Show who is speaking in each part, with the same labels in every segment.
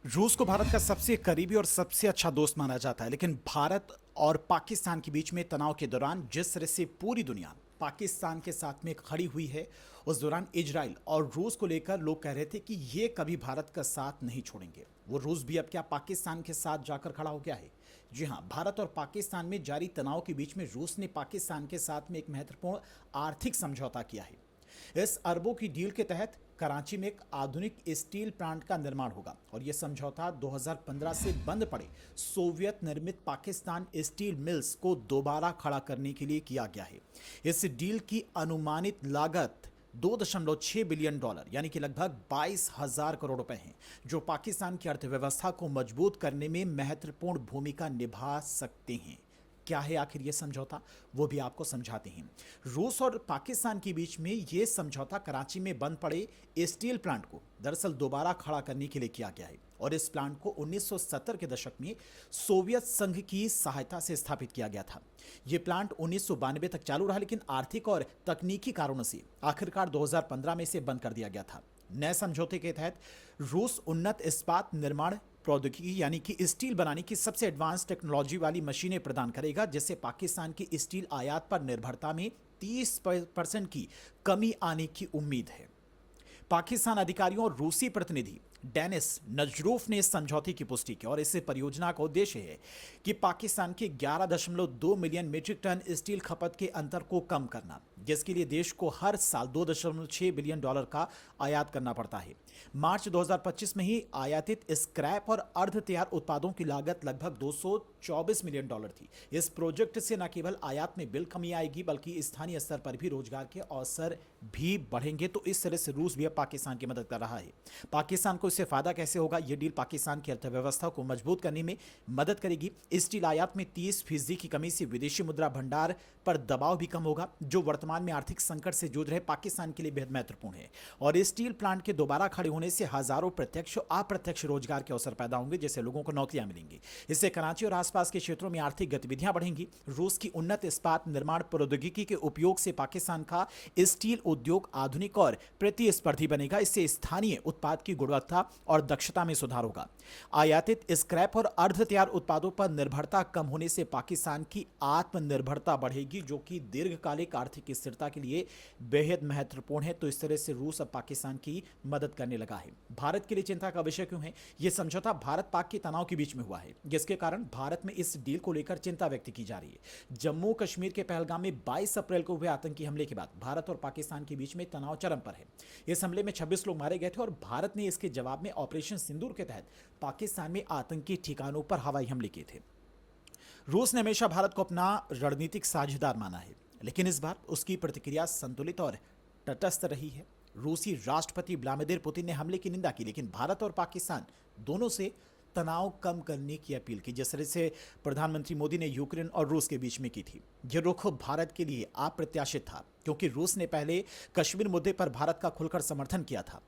Speaker 1: रूस को भारत का सबसे करीबी और सबसे अच्छा दोस्त माना जाता है, लेकिन भारत और पाकिस्तान के बीच में तनाव के दौरान जिस तरह से पूरी दुनिया पाकिस्तान के साथ में खड़ी हुई है, उस दौरान इजराइल और रूस को लेकर लोग कह रहे थे कि ये कभी भारत का साथ नहीं छोड़ेंगे। वो रूस भी अब क्या पाकिस्तान के साथ जाकर खड़ा हो गया है? जी हाँ, भारत और पाकिस्तान में जारी तनाव के बीच में रूस ने पाकिस्तान के साथ में एक महत्वपूर्ण आर्थिक समझौता किया है। इस अरबों की डील के तहत कराची में एक आधुनिक स्टील प्लांट का निर्माण होगा और यह समझौता 2015 से बंद पड़े सोवियत निर्मित पाकिस्तान स्टील मिल्स को दोबारा खड़ा करने के लिए किया गया है। इस डील की अनुमानित लागत 2.6 बिलियन डॉलर यानी कि लगभग 22,000 करोड़ रुपए हैं, जो पाकिस्तान की अर्थव्यवस्था को मजबूत करने में महत्वपूर्ण भूमिका निभा सकते हैं। क्या है आखिर ये समझौता, वो भी आपको समझाते हैं। रूस और पाकिस्तान के बीच में ये समझौता कराची में बंद पड़े स्टील प्लांट को दरअसल दोबारा खड़ा करने के लिए किया गया है और इस प्लांट को 1970 के दशक में सोवियत संघ की सहायता से स्थापित किया गया था। ये प्लांट 1992 तक चालू रहा, लेकिन आर्थिक और तकनीकी कारणों से आखिरकार 2015 में इसे बंद कर दिया गया था। नए समझौते के तहत रूस उन्नत इस्पात निर्माण प्रौद्योगिकी यानी कि स्टील बनाने की सबसे एडवांस टेक्नोलॉजी वाली मशीनें प्रदान करेगा, जिससे पाकिस्तान की स्टील आयात पर निर्भरता में 30% की कमी आने की उम्मीद है। पाकिस्तान अधिकारियों और रूसी प्रतिनिधि डेनिस नजरूफ ने इस समझौते की पुष्टि की और इस परियोजना का उद्देश्य है कि पाकिस्तान के 11.2 मिलियन मीट्रिक टन स्टील खपत के अंतर को कम करना, जिसके लिए देश को हर साल 2.6 बिलियन डॉलर का आयात करना पड़ता है। मार्च 2025 में ही आयातित स्क्रैप और अर्ध तैयार उत्पादों की लागत लगभग 224 मिलियन डॉलर थी। इस प्रोजेक्ट से न केवल आयात में बिल कमी आएगी, बल्कि स्थानीय स्तर पर भी रोजगार के अवसर भी बढ़ेंगे। तो इस तरह से रूस भी अब पाकिस्तान की मदद कर रहा है। पाकिस्तान को इससे फायदा कैसे होगा? यह डील पाकिस्तान की अर्थव्यवस्था को मजबूत करने में मदद करेगी। स्टील आयात में 30% की कमी से विदेशी मुद्रा भंडार पर दबाव भी कम होगा, जो वर्तमान में आर्थिक संकट से जूझ रहे पाकिस्तान के लिए बेहद महत्वपूर्ण है। और स्टील प्लांट के दोबारा खड़े होने से हजारों प्रत्यक्ष और अप्रत्यक्ष रोजगार के अवसर पैदा होंगे, जिससे लोगों को नौकरियां मिलेंगी। इससे कराची और आसपास के क्षेत्रों में आर्थिक गतिविधियां बढ़ेंगी। रूस की उन्नत इस्पात निर्माण प्रौद्योगिकी के उपयोग से पाकिस्तान का स्टील उद्योग आधुनिक और प्रतिस्पर्धी बनेगा। इससे स्थानीय उत्पाद की गुणवत्ता और दक्षता में सुधार होगा। आयातित स्क्रैप और अर्ध तैयार उत्पादों पर निर्भरता कम होने से पाकिस्तान की आत्मनिर्भरता बढ़ेगी, जो कि दीर्घकालिक आर्थिक स्थिरता के लिए बेहद महत्वपूर्ण है। तो इस तरह से रूस अब पाकिस्तान की मदद करने लगा है। भारत के लिए चिंता का विषय क्यों है? यह समझौता भारत पाक के तनाव के बीच में हुआ है, जिसके कारण भारत में इस डील को लेकर चिंता व्यक्त की जा रही है। जम्मू कश्मीर के पहलगाम में 22 अप्रैल को हुए आतंकी हमले के बाद भारत और पाकिस्तान के बीच में तनाव चरम पर है। इस हमले में 26 लोग मारे गए थे और भारत ने इसके जवाब में ऑपरेशन सिंदूर के तहत पाकिस्तान में आतंकी ठिकानों पर हवाई हमले किए थे। रूस ने हमेशा भारत को अपना रणनीतिक साझेदार माना है, लेकिन इस बार उसकी प्रतिक्रिया संतुलित और तटस्थ रही है। रूसी राष्ट्रपति व्लादिमीर पुतिन ने हमले की निंदा की, लेकिन भारत और पाकिस्तान दोनों से तनाव कम करने की अपील की, जिस तरह से प्रधानमंत्री मोदी ने यूक्रेन और रूस के बीच में की थी। यह रुख भारत के लिए अप्रत्याशित था, क्योंकि रूस ने पहले कश्मीर मुद्दे पर भारत का खुलकर समर्थन किया था।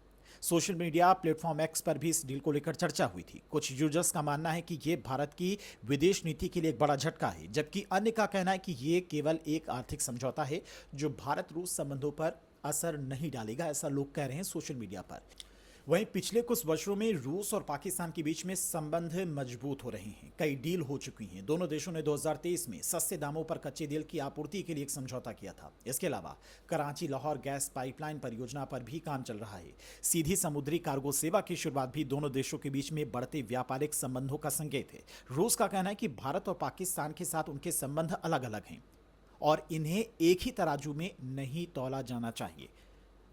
Speaker 1: सोशल मीडिया प्लेटफॉर्म एक्स पर भी इस डील को लेकर चर्चा हुई थी। कुछ यूजर्स का मानना है कि यह भारत की विदेश नीति के लिए एक बड़ा झटका है, जबकि अन्य का कहना है कि यह केवल एक आर्थिक समझौता है जो भारत रूस संबंधों पर असर नहीं डालेगा, ऐसा लोग कह रहे हैं सोशल मीडिया पर। वहीं पिछले कुछ वर्षों में रूस और पाकिस्तान के बीच में संबंध मजबूत हो रहे हैं। कई डील हो चुकी हैं। दोनों देशों ने 2023 में सस्ते दामों पर कच्चे तेल की आपूर्ति के लिए एक समझौता किया था। इसके अलावा कराची लाहौर गैस पाइपलाइन परियोजना पर भी काम चल रहा है। सीधी समुद्री कार्गो सेवा की शुरुआत भी दोनों देशों के बीच में बढ़ते व्यापारिक संबंधों का संकेत है। रूस का कहना है कि भारत और पाकिस्तान के साथ उनके संबंध अलग अलग हैं और इन्हें एक ही तराजू में नहीं तौला जाना चाहिए।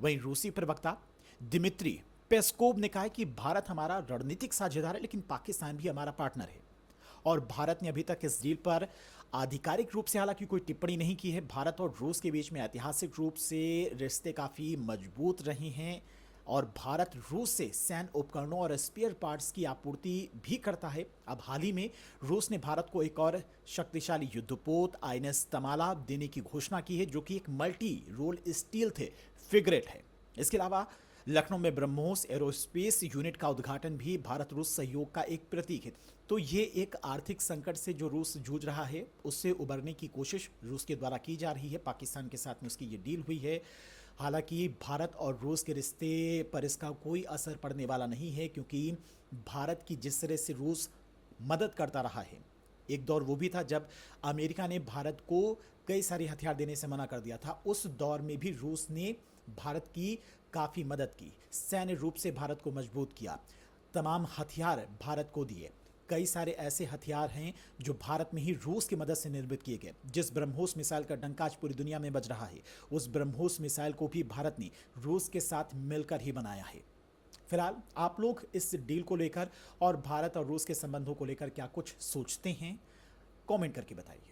Speaker 1: वहीं रूसी प्रवक्ता दिमित्री पेस्कोव ने कहा कि भारत हमारा रणनीतिक साझेदार है, लेकिन पाकिस्तान भी हमारा पार्टनर है। और भारत ने अभी तक इस डील पर आधिकारिक रूप से हालांकि कोई टिप्पणी नहीं की है। भारत और रूस के बीच में ऐतिहासिक रूप से रिश्ते काफ़ी मजबूत रहे हैं और भारत रूस से सैन्य उपकरणों और स्पेयर पार्ट्स की आपूर्ति भी करता है। अब हाल ही में रूस ने भारत को एक और शक्तिशाली युद्धपोत आईएनएस तमाला देने की घोषणा की है, जो कि एक मल्टी रोल स्टील थे फ्रिगेट है। इसके अलावा लखनऊ में ब्रह्मोस एरोस्पेस यूनिट का उद्घाटन भी भारत रूस सहयोग का एक प्रतीक है। तो ये एक आर्थिक संकट से जो रूस जूझ रहा है, उससे उबरने की कोशिश रूस के द्वारा की जा रही है। पाकिस्तान के साथ में उसकी ये डील हुई है। हालांकि भारत और रूस के रिश्ते पर इसका कोई असर पड़ने वाला नहीं है, क्योंकि भारत की जिस तरह से रूस मदद करता रहा है, एक दौर वो भी था जब अमेरिका ने भारत को कई सारे हथियार देने से मना कर दिया था। उस दौर में भी रूस ने भारत की काफ़ी मदद की, सैन्य रूप से भारत को मजबूत किया, तमाम हथियार भारत को दिए। कई सारे ऐसे हथियार हैं जो भारत में ही रूस की मदद से निर्मित किए गए। जिस ब्रह्मोस मिसाइल का डंका आज पूरी दुनिया में बज रहा है, उस ब्रह्मोस मिसाइल को भी भारत ने रूस के साथ मिलकर ही बनाया है। फिलहाल आप लोग इस डील को लेकर और भारत और रूस के संबंधों को लेकर क्या कुछ सोचते हैं, कमेंट करके बताइए।